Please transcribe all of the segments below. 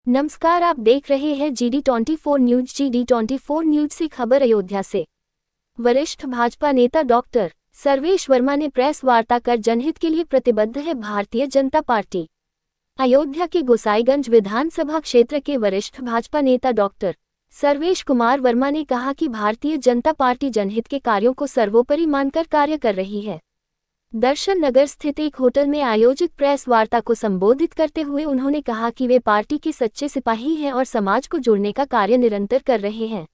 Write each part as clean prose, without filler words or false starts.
नमस्कार, आप देख रहे हैं GD24 न्यूज। GD24 न्यूज से खबर अयोध्या से। वरिष्ठ भाजपा नेता डॉक्टर सर्वेश वर्मा ने प्रेस वार्ता कर जनहित के लिए प्रतिबद्ध है भारतीय जनता पार्टी। अयोध्या के गोसाईगंज विधानसभा क्षेत्र के वरिष्ठ भाजपा नेता डॉक्टर सर्वेश कुमार वर्मा ने कहा कि भारतीय जनता पार्टी जनहित के कार्यों को सर्वोपरि मानकर कार्य कर रही है। दर्शन नगर स्थित एक होटल में आयोजित प्रेस वार्ता को संबोधित करते हुए उन्होंने कहा कि वे पार्टी के सच्चे सिपाही हैं और समाज को जोड़ने का कार्य निरंतर कर रहे हैं।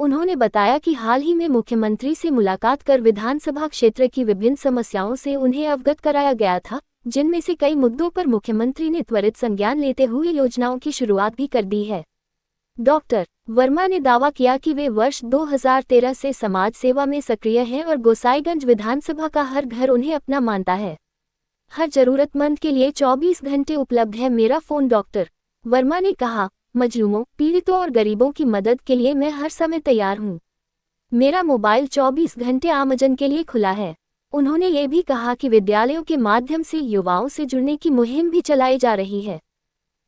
उन्होंने बताया कि हाल ही में मुख्यमंत्री से मुलाकात कर विधानसभा क्षेत्र की विभिन्न समस्याओं से उन्हें अवगत कराया गया था, जिनमें से कई मुद्दों पर मुख्यमंत्री ने त्वरित संज्ञान लेते हुए योजनाओं की शुरुआत भी कर दी है। डॉक्टर वर्मा ने दावा किया कि वे वर्ष 2013 से समाज सेवा में सक्रिय हैं और गोसाईगंज विधानसभा का हर घर उन्हें अपना मानता है। हर जरूरतमंद के लिए 24 घंटे उपलब्ध है मेरा फोन। डॉक्टर वर्मा ने कहा, मजलूमों, पीड़ितों और गरीबों की मदद के लिए मैं हर समय तैयार हूं। मेरा मोबाइल 24 घंटे आमजन के लिए खुला है। उन्होंने ये भी कहा कि विद्यालयों के माध्यम से युवाओं से जुड़ने की मुहिम भी चलाई जा रही है।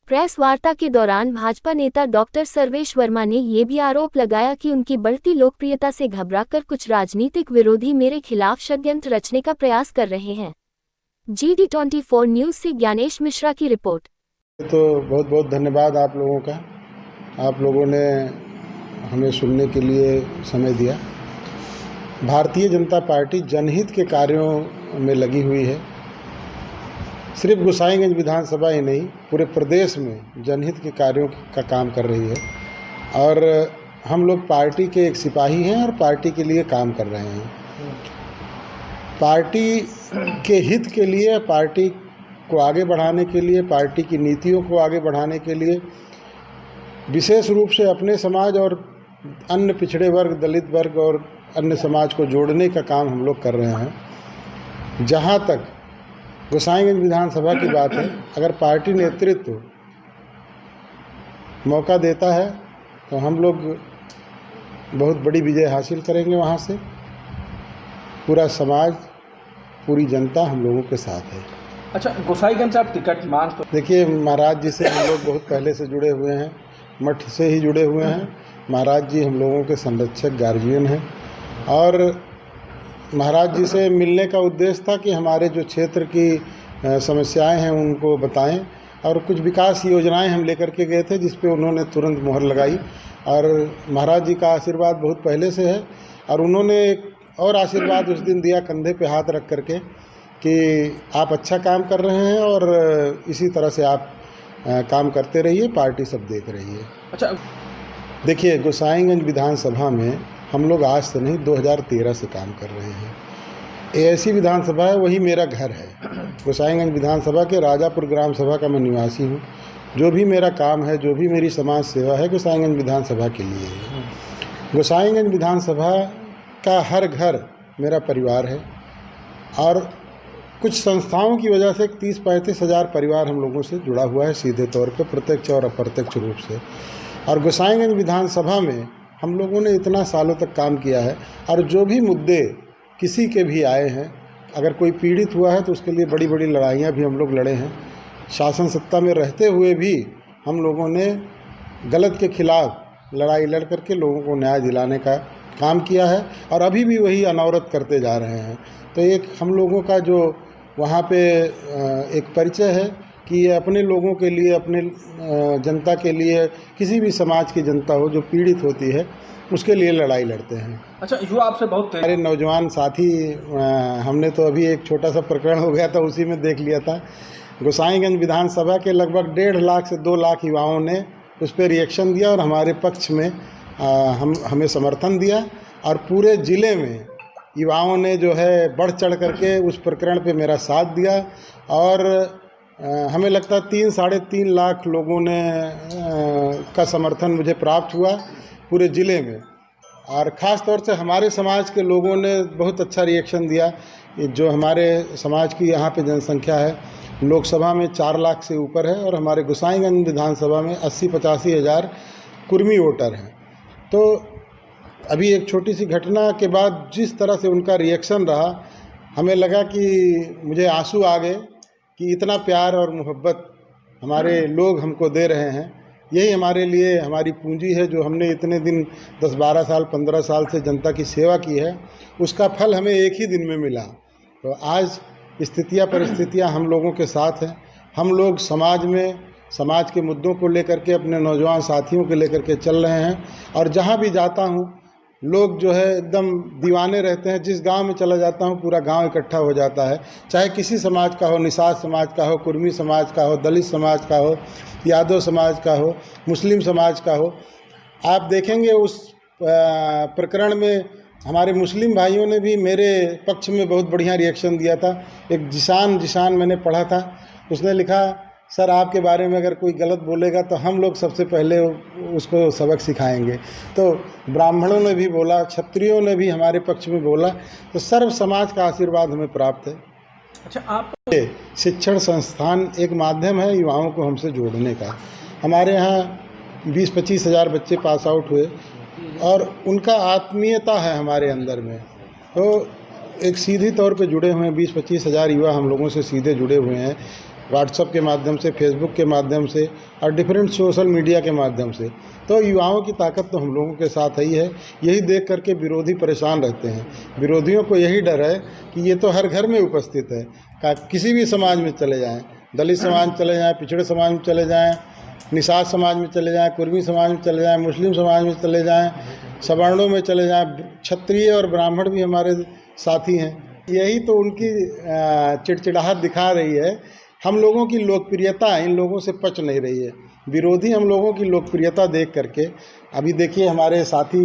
प्रेस वार्ता के दौरान भाजपा नेता डॉक्टर सर्वेश वर्मा ने ये भी आरोप लगाया कि उनकी बढ़ती लोकप्रियता से घबराकर कुछ राजनीतिक विरोधी मेरे खिलाफ षड्यंत्र रचने का प्रयास कर रहे हैं। GD24 न्यूज से ज्ञानेश मिश्रा की रिपोर्ट। तो बहुत बहुत धन्यवाद आप लोगों का। आप लोगों ने हमें सुनने के लिए समय दिया। भारतीय जनता पार्टी जनहित के कार्यों में लगी हुई है। सिर्फ गोसाईगंज विधानसभा ही नहीं, पूरे प्रदेश में जनहित के कार्यों का काम कर रही है और हम लोग पार्टी के एक सिपाही हैं और पार्टी के लिए काम कर रहे हैं। पार्टी के हित के लिए, पार्टी को आगे बढ़ाने के लिए, पार्टी की नीतियों को आगे बढ़ाने के लिए विशेष रूप से अपने समाज और अन्य पिछड़े वर्ग, दलित वर्ग और अन्य समाज को जोड़ने का काम हम लोग कर रहे हैं। जहाँ तक गोसाईगंज विधानसभा की बात है, अगर पार्टी नेतृत्व मौका देता है तो हम लोग बहुत बड़ी विजय हासिल करेंगे। वहाँ से पूरा समाज, पूरी जनता हम लोगों के साथ है। अच्छा, गोसाईगंज आप टिकट मांग तो देखिए, महाराज जी से हम लोग बहुत पहले से जुड़े हुए हैं, मठ से ही जुड़े हुए हैं। महाराज जी हम लोगों के संरक्षक, गार्जियन हैं और महाराज जी से मिलने का उद्देश्य था कि हमारे जो क्षेत्र की समस्याएं हैं उनको बताएं और कुछ विकास योजनाएं हम लेकर के गए थे जिस पे उन्होंने तुरंत मुहर लगाई। और महाराज जी का आशीर्वाद बहुत पहले से है और उन्होंने एक और आशीर्वाद उस दिन दिया, कंधे पे हाथ रख करके, कि आप अच्छा काम कर रहे हैं और इसी तरह से आप काम करते रहिए, पार्टी सब देख रही है। अच्छा, देखिए, गोसाईगंज विधानसभा में हम लोग आज से नहीं, 2013 से काम कर रहे हैं। ये ऐसी विधानसभा है, वही मेरा घर है। गोसाईगंज विधानसभा के राजापुर ग्राम सभा का मैं निवासी हूँ। जो भी मेरा काम है, जो भी मेरी समाज सेवा है, गोसाईगंज विधानसभा के लिए है। गोसाईगंज विधानसभा का हर घर मेरा परिवार है और कुछ संस्थाओं की वजह से 30-35 हज़ार परिवार हम लोगों से जुड़ा हुआ है सीधे तौर पे, प्रत्यक्ष और अप्रत्यक्ष रूप से। और गोसाईगंज विधानसभा में हम लोगों ने इतना सालों तक काम किया है और जो भी मुद्दे किसी के भी आए हैं, अगर कोई पीड़ित हुआ है तो उसके लिए बड़ी बड़ी लड़ाइयाँ भी हम लोग लड़े हैं। शासन सत्ता में रहते हुए भी हम लोगों ने गलत के खिलाफ लड़ाई लड़ करके लोगों को न्याय दिलाने का काम किया है और अभी भी वही अनवरत करते जा रहे हैं। तो एक हम लोगों का जो वहाँ पे एक परिचय है कि ये अपने लोगों के लिए, अपने जनता के लिए, किसी भी समाज की जनता हो जो पीड़ित होती है उसके लिए लड़ाई लड़ते हैं। अच्छा, युवा आपसे बहुत हमारे नौजवान साथी, हमने तो अभी एक छोटा सा प्रकरण हो गया था, उसी में देख लिया था। गोसाईगंज विधानसभा के लगभग 1.5 लाख से 2 लाख युवाओं ने उस पर रिएक्शन दिया और हमारे पक्ष में हमें समर्थन दिया और पूरे ज़िले में युवाओं ने जो है बढ़ चढ़ करके उस प्रकरण पे मेरा साथ दिया और हमें लगता है 3-3.5 लाख लोगों ने का समर्थन मुझे प्राप्त हुआ पूरे ज़िले में। और ख़ास तौर से हमारे समाज के लोगों ने बहुत अच्छा रिएक्शन दिया। जो हमारे समाज की यहाँ पे जनसंख्या है, लोकसभा में 4 लाख से ऊपर है और हमारे गोसाईगंज विधानसभा में 80-85 हज़ार कुर्मी वोटर हैं। तो अभी एक छोटी सी घटना के बाद जिस तरह से उनका रिएक्शन रहा, हमें लगा कि मुझे आंसू आ गए कि इतना प्यार और मोहब्बत हमारे लोग हमको दे रहे हैं यही हमारे लिए हमारी पूंजी है, जो हमने इतने दिन 10-12 साल 15 साल से जनता की सेवा की है, उसका फल हमें एक ही दिन में मिला। तो आज स्थितियाँ परिस्थितियाँ हम लोगों के साथ हैं। हम लोग समाज में समाज के मुद्दों को लेकर के, अपने नौजवान साथियों को लेकर के चल रहे हैं, और जहाँ भी जाता हूँ लोग जो है एकदम दीवाने रहते हैं। जिस गांव में चला जाता हूँ पूरा गांव इकट्ठा हो जाता है, चाहे किसी समाज का हो, निषाद समाज का हो, कुर्मी समाज का हो, दलित समाज का हो, यादव समाज का हो, मुस्लिम समाज का हो। आप देखेंगे उस प्रकरण में हमारे मुस्लिम भाइयों ने भी मेरे पक्ष में बहुत बढ़िया रिएक्शन दिया था। एक जिशान मैंने पढ़ा था, उसने लिखा, सर आपके बारे में अगर कोई गलत बोलेगा तो हम लोग सबसे पहले उसको सबक सिखाएंगे। तो ब्राह्मणों ने भी बोला, क्षत्रियों ने भी हमारे पक्ष में बोला। तो सर्व समाज का आशीर्वाद हमें प्राप्त है। अच्छा, आप शिक्षण संस्थान एक माध्यम है युवाओं को हमसे जोड़ने का। हमारे यहाँ 20-25 हज़ार बच्चे पास आउट हुए, और उनका आत्मीयता है हमारे अंदर में। तो एक सीधी तौर पे जुड़े हुए हैं 20-25 हज़ार युवा हम लोगों से सीधे जुड़े हुए हैं, व्हाट्सएप के माध्यम से, फेसबुक के माध्यम से और डिफरेंट सोशल मीडिया के माध्यम से। तो युवाओं की ताकत तो हम लोगों के साथ ही है। यही देख करके विरोधी परेशान रहते हैं। विरोधियों को यही डर है कि ये तो हर घर में उपस्थित है, किसी भी समाज में चले जाएं, दलित समाज में चले जाएं, पिछड़े समाज में चले जाएं, निषाद समाज में चले जाएं, कुर्मी समाज में चले जाएं, मुस्लिम समाज में चले जाएं, सवर्णों में चले जाएं, क्षत्रिय और ब्राह्मण भी हमारे साथी हैं। यही तो उनकी चिड़चिड़ाहट दिखा रही है। हम लोगों की लोकप्रियता इन लोगों से पच नहीं रही है। विरोधी हम लोगों की लोकप्रियता देख करके, अभी देखिए हमारे साथी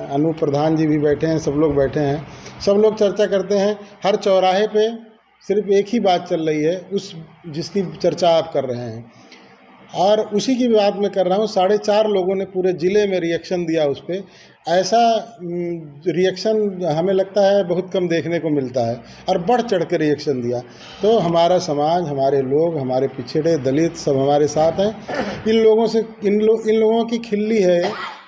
अनूप प्रधान जी भी बैठे हैं, सब लोग बैठे हैं, सब लोग चर्चा करते हैं। हर चौराहे पे सिर्फ एक ही बात चल रही है, उस जिसकी चर्चा आप कर रहे हैं, और उसी की बात मैं कर रहा हूँ। 4.5 लोगों ने पूरे ज़िले में रिएक्शन दिया उस पर। ऐसा रिएक्शन हमें लगता है बहुत कम देखने को मिलता है, और बढ़ चढ़ के रिएक्शन दिया। तो हमारा समाज, हमारे लोग, हमारे पिछड़े दलित सब हमारे साथ हैं। इन लोगों से इन लोगों की खिल्ली है,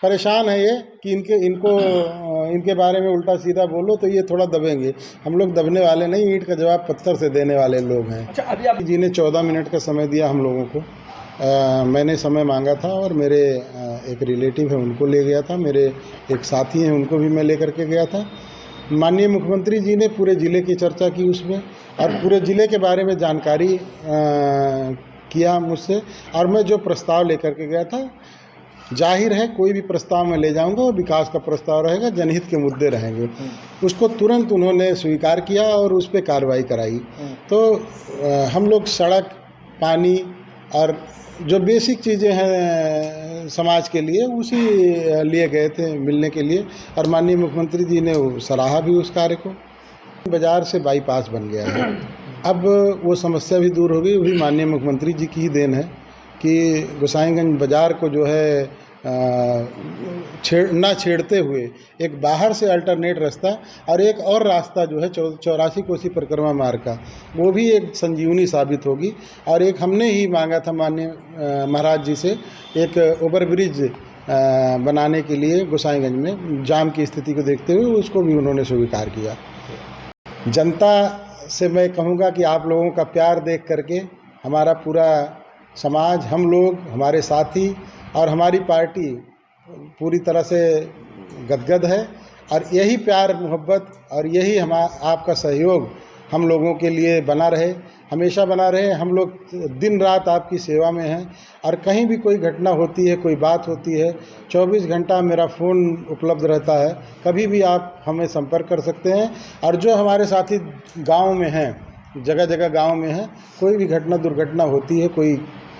परेशान है ये कि इनके बारे में उल्टा सीधा बोलो तो ये थोड़ा दबेंगे। हम लोग दबने वाले नहीं, ईंट का जवाब पत्थर से देने वाले लोग हैं। अच्छा, अभी आप जी ने 14 मिनट का समय दिया हम लोगों को। मैंने समय मांगा था, और मेरे एक रिलेटिव है उनको ले गया था, मेरे एक साथी हैं उनको भी मैं लेकर के गया था। माननीय मुख्यमंत्री जी ने पूरे ज़िले की चर्चा की उसमें, और पूरे ज़िले के बारे में जानकारी किया मुझसे। और मैं जो प्रस्ताव लेकर के गया था, जाहिर है कोई भी प्रस्ताव मैं ले जाऊंगा और विकास का प्रस्ताव रहेगा, जनहित के मुद्दे रहेंगे, उसको तुरंत उन्होंने स्वीकार किया और उस पर कार्रवाई कराई। तो हम लोग सड़क, पानी और जो बेसिक चीज़ें हैं समाज के लिए, उसी लिए गए थे मिलने के लिए, और माननीय मुख्यमंत्री जी ने सराहा भी उस कार्य को। बाजार से बाईपास बन गया है, अब वो समस्या भी दूर हो गई। वही माननीय मुख्यमंत्री जी की ही देन है कि गोसाईगंज बाज़ार को जो है छेड़ते हुए एक बाहर से अल्टरनेट रास्ता, और एक और रास्ता जो है 84 कोसी परिक्रमा मार्ग का, वो भी एक संजीवनी साबित होगी। और एक हमने ही मांगा था माननीय महाराज जी से, एक ओवरब्रिज बनाने के लिए गोसाईगंज में जाम की स्थिति को देखते हुए, उसको भी उन्होंने स्वीकार किया। जनता से मैं कहूँगा कि आप लोगों का प्यार देख करके हमारा पूरा समाज, हम लोग, हमारे साथी और हमारी पार्टी पूरी तरह से गदगद है। और यही प्यार मोहब्बत और यही आपका सहयोग हम लोगों के लिए बना रहे, हमेशा बना रहे। हम लोग दिन रात आपकी सेवा में हैं, और कहीं भी कोई घटना होती है, कोई बात होती है, 24 घंटा मेरा फ़ोन उपलब्ध रहता है, कभी भी आप हमें संपर्क कर सकते हैं। और जो हमारे साथी गांव में हैं, जगह जगह गांव में हैं, कोई भी घटना दुर्घटना होती है, कोई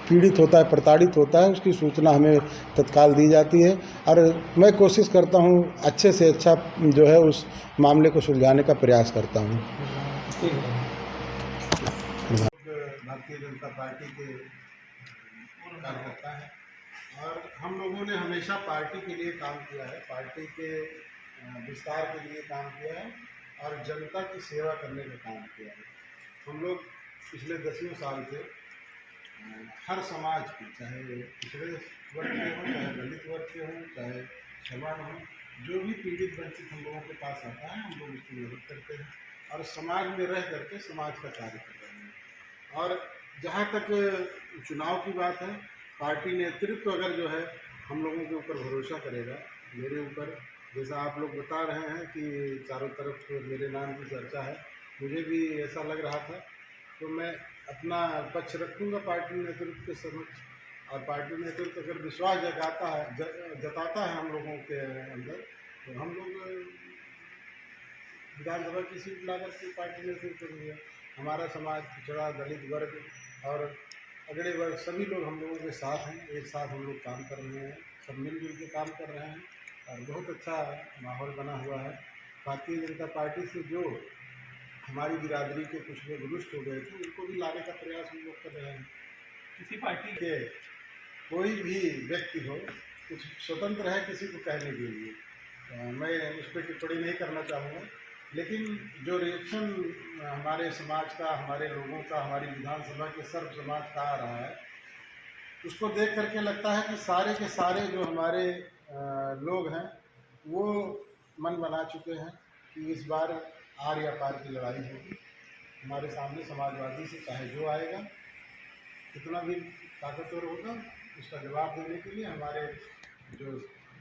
पीड़ित होता है, प्रताड़ित होता है, उसकी सूचना हमें तत्काल दी जाती है। और मैं कोशिश करता हूँ अच्छे से अच्छा जो है उस मामले को सुलझाने का प्रयास करता हूँ। भारतीय जनता पार्टी के कार्यकर्ता हैं, और हम लोगों ने हमेशा पार्टी के लिए काम किया है, पार्टी के विस्तार के लिए काम किया है, और जनता की सेवा करने का काम किया है। हम लोग पिछले 10 साल से हर समाज की, चाहे पिछड़े वर्ग के हों, चाहे दलित वर्ग के हों, चाहे सवर्ण हों, जो भी पीड़ित वंचित हम लोगों के पास आता है, हम लोग उसकी मदद करते हैं, और समाज में रह करके समाज का कार्य कर रहे हैं। और जहाँ तक चुनाव की बात है, पार्टी नेतृत्व अगर जो है हम लोगों के ऊपर भरोसा करेगा, मेरे ऊपर, जैसा आप लोग बता रहे हैं कि चारों तरफ तो मेरे नाम की चर्चा है, मुझे भी ऐसा लग रहा था, तो मैं अपना पक्ष रखूंगा पार्टी नेतृत्व के समक्ष। और पार्टी नेतृत्व अगर विश्वास जताता है हम लोगों के अंदर, तो हम लोग विधानसभा की सीट ला करके पार्टी नेतृत्व करेंगे। हमारा समाज पिछड़ा, दलित वर्ग और अगड़े वर्ग सभी लोग हम लोगों के साथ हैं, एक साथ हम लोग काम कर रहे हैं, सब मिलजुल के काम कर रहे हैं और बहुत अच्छा माहौल बना हुआ है। भारतीय जनता पार्टी से जो हमारी बिरादरी के कुछ लोग रुष्ट हो गए थे, उनको भी लाने का प्रयास हम लोग कर रहे हैं। किसी पार्टी के कोई भी व्यक्ति हो, कुछ स्वतंत्र है किसी को कहने के लिए, मैं उस पर टिप्पणी नहीं करना चाहूँगा, लेकिन जो रिएक्शन हमारे समाज का, हमारे लोगों का, हमारी विधानसभा के सर्व समाज का आ रहा है, उसको देख करके लगता है कि सारे के सारे जो हमारे लोग हैं वो मन बना चुके हैं कि इस बार आर या पार की लड़ाई होगी। हमारे सामने समाजवादी से चाहे जो आएगा, कितना भी ताकतवर होगा, उसका जवाब देने के लिए हमारे जो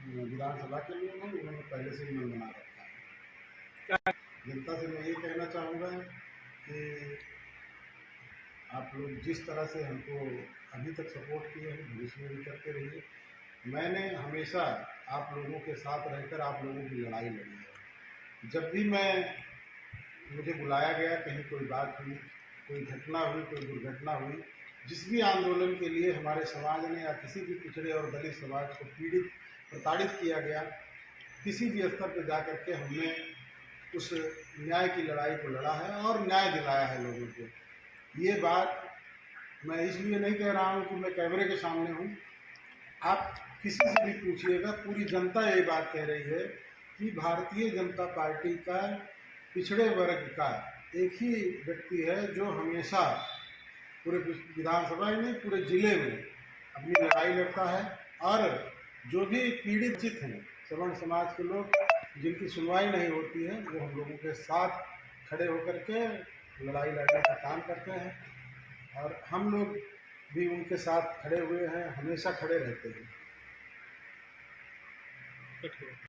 विधानसभा के लोग हैं उन्होंने पहले से ही मन बना रखा है। जनता से मैं ये कहना चाहूँगा कि आप लोग जिस तरह से हमको अभी तक सपोर्ट किए हैं, भविष्य में भी करते रहिए। मैंने हमेशा आप लोगों के साथ रहकर आप लोगों की लड़ाई लड़ी है। जब भी मुझे बुलाया गया, कहीं कोई बात हुई, कोई घटना हुई, कोई दुर्घटना हुई, जिस भी आंदोलन के लिए हमारे समाज ने या किसी भी पिछड़े और दलित समाज को पीड़ित, प्रताड़ित किया गया, किसी भी स्तर पर जा कर के हमने उस न्याय की लड़ाई को लड़ा है और न्याय दिलाया है लोगों को। ये बात मैं इसलिए नहीं कह रहा हूँ कि मैं कैमरे के सामने हूँ, आप किसी से भी पूछिएगा, पूरी जनता ये बात कह रही है कि भारतीय जनता पार्टी का पिछड़े वर्ग का एक ही व्यक्ति है जो हमेशा पूरे विधानसभा ही नहीं, पूरे जिले में अपनी लड़ाई लड़ता है और जो भी पीड़ित चित हैं, सवर्ण समाज के लोग जिनकी सुनवाई नहीं होती है, वो हम लोगों के साथ खड़े होकर के लड़ाई लड़ने का काम करते हैं और हम लोग भी उनके साथ खड़े हुए हैं, हमेशा खड़े रहते हैं।